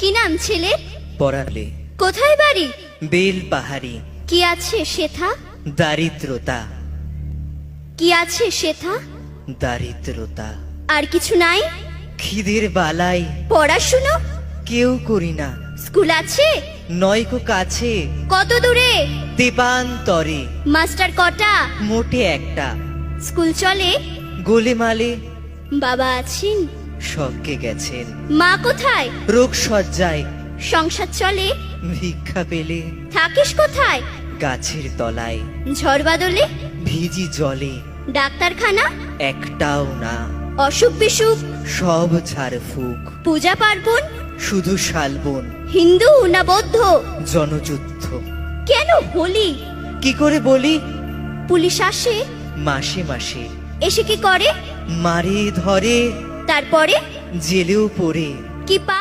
কি নাম ছেলে? পড়ালে কোথায় বাড়ি? বেল পাহাড়ি। কি আছে সেথা? দারিদ্রতা, কি আছে সেথা? দারিদ্রতা। আর কিছু নাই? খিদের বালাই পড়াশুনো? কেউ করি না। স্কুল আছে? নয়কো কাছে, কত দূরে? দেবান্তরে। মাস্টার কটা? মোটে একটা। স্কুল চলে? গোলেমালে বাবা আছেন? স্বর্গে গেছেন। মা কোথায়? রোগ সজ্জায় সংসার চলে? ভিক্ষা পেলে থাকিস কোথায়? গাছের তলায়। ঝড় বাদলে? ভিজি জলে ডাক্তারখানা? একটাও না। অসুখ বিসুখ? সব ঝাড়ফুঁক। পূজা পার্বণ? শুধু শালবন। হিন্দু না বৌদ্ধ? জনযুদ্ধ। কেন হোলি? কি করে বলি? পুলিশ আসে? মাসে মাসে এসে কি করে? মারে ধরে, তারপরে? জেলেও পড়ে। কি পা